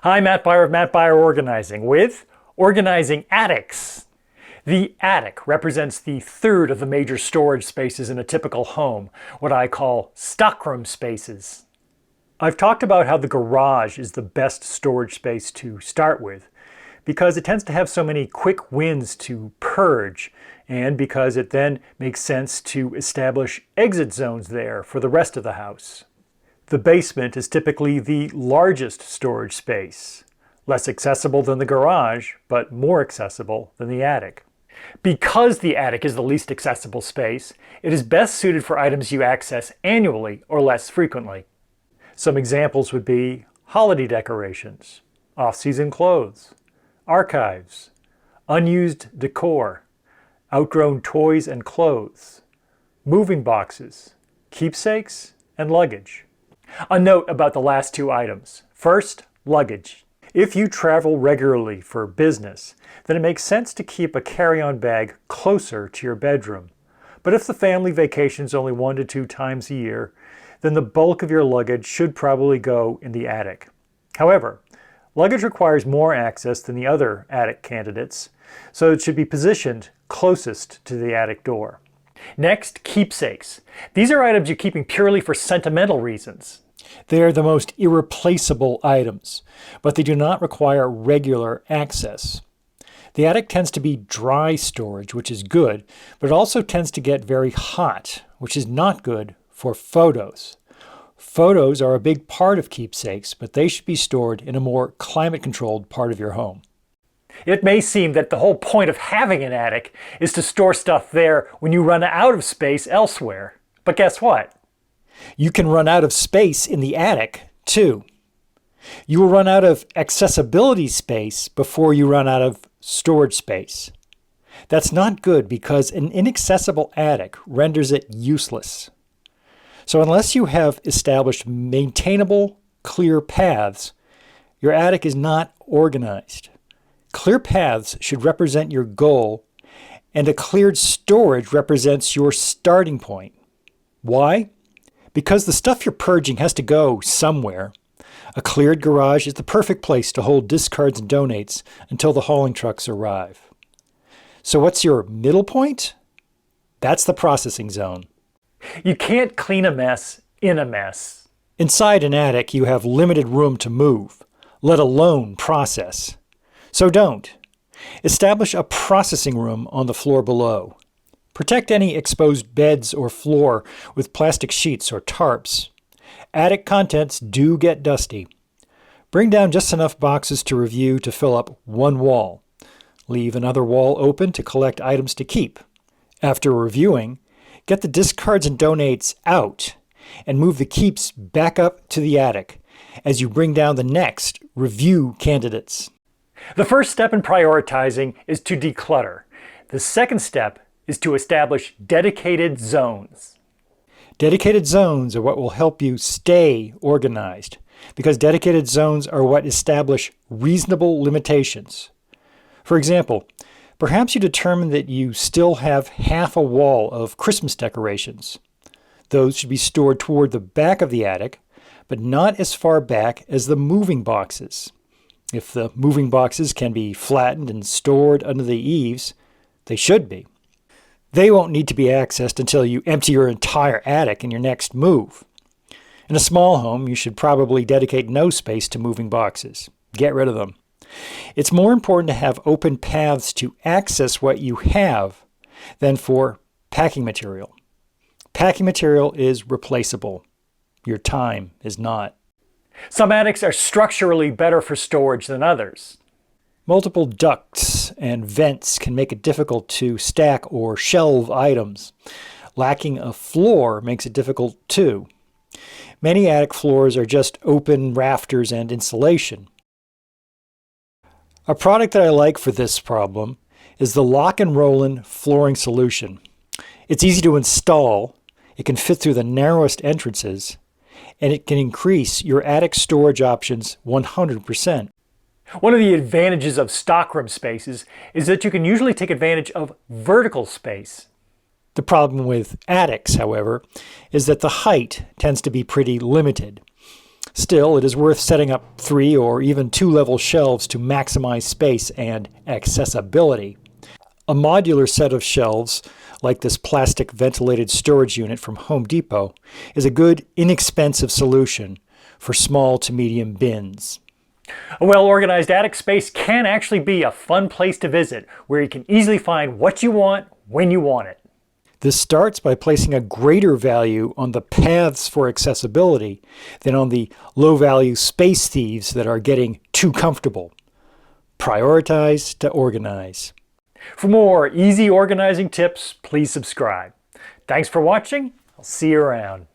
Hi, Matt Byer of Matt Byer Organizing with Organizing Attics. The attic represents the third of the major storage spaces in a typical home, what I call stockroom spaces. I've talked about how the garage is the best storage space to start with because it tends to have so many quick wins to purge, and because it then makes sense to establish exit zones there for the rest of the house. The basement is typically the largest storage space, less accessible than the garage, but more accessible than the attic. Because the attic is the least accessible space, it is best suited for items you access annually or less frequently. Some examples would be holiday decorations, off-season clothes, archives, unused decor, outgrown toys and clothes, moving boxes, keepsakes, and luggage. A note about the last two items. First, luggage. If you travel regularly for business, then it makes sense to keep a carry-on bag closer to your bedroom. But if the family vacations only 1 to 2 times a year, then the bulk of your luggage should probably go in the attic. However, luggage requires more access than the other attic candidates, so it should be positioned closest to the attic door. Next, keepsakes. These are items you're keeping purely for sentimental reasons. They are the most irreplaceable items, but they do not require regular access. The attic tends to be dry storage, which is good, but it also tends to get very hot, which is not good for photos. Photos are a big part of keepsakes, but they should be stored in a more climate-controlled part of your home. It may seem that the whole point of having an attic is to store stuff there when you run out of space elsewhere. But guess what? You can run out of space in the attic, too. You will run out of accessibility space before you run out of storage space. That's not good because an inaccessible attic renders it useless. So unless you have established maintainable, clear paths, your attic is not organized. Clear paths should represent your goal, and a cleared storage represents your starting point. Why? Because the stuff you're purging has to go somewhere. A cleared garage is the perfect place to hold discards and donates until the hauling trucks arrive. So what's your middle point? That's the processing zone. You can't clean a mess in a mess. Inside an attic, you have limited room to move, let alone process. So don't. Establish a processing room on the floor below. Protect any exposed beds or floor with plastic sheets or tarps. Attic contents do get dusty. Bring down just enough boxes to review to fill up one wall. Leave another wall open to collect items to keep. After reviewing, get the discards and donates out and move the keeps back up to the attic as you bring down the next review candidates. The first step in prioritizing is to declutter. The second step is to establish dedicated zones. Dedicated zones are what will help you stay organized, because dedicated zones are what establish reasonable limitations. For example, perhaps you determine that you still have half a wall of Christmas decorations. Those should be stored toward the back of the attic, but not as far back as the moving boxes. If the moving boxes can be flattened and stored under the eaves, they should be. They won't need to be accessed until you empty your entire attic in your next move. In a small home, you should probably dedicate no space to moving boxes. Get rid of them. It's more important to have open paths to access what you have than for packing material. Packing material is replaceable. Your time is not. Some attics are structurally better for storage than others. Multiple ducts and vents can make it difficult to stack or shelve items. Lacking a floor makes it difficult too. Many attic floors are just open rafters and insulation. A product that I like for this problem is the Lock and Rollin flooring solution. It's easy to install, it can fit through the narrowest entrances, and it can increase your attic storage options 100%. One of the advantages of stockroom spaces is that you can usually take advantage of vertical space. The problem with attics, however, is that the height tends to be pretty limited. Still, it is worth setting up 3 or even 2-level shelves to maximize space and accessibility. A modular set of shelves, like this plastic ventilated storage unit from Home Depot, is a good, inexpensive solution for small to medium bins. A well-organized attic space can actually be a fun place to visit, where you can easily find what you want when you want it. This starts by placing a greater value on the paths for accessibility than on the low-value space thieves that are getting too comfortable. Prioritize to organize. For more easy organizing tips, please subscribe. Thanks for watching. I'll see you around.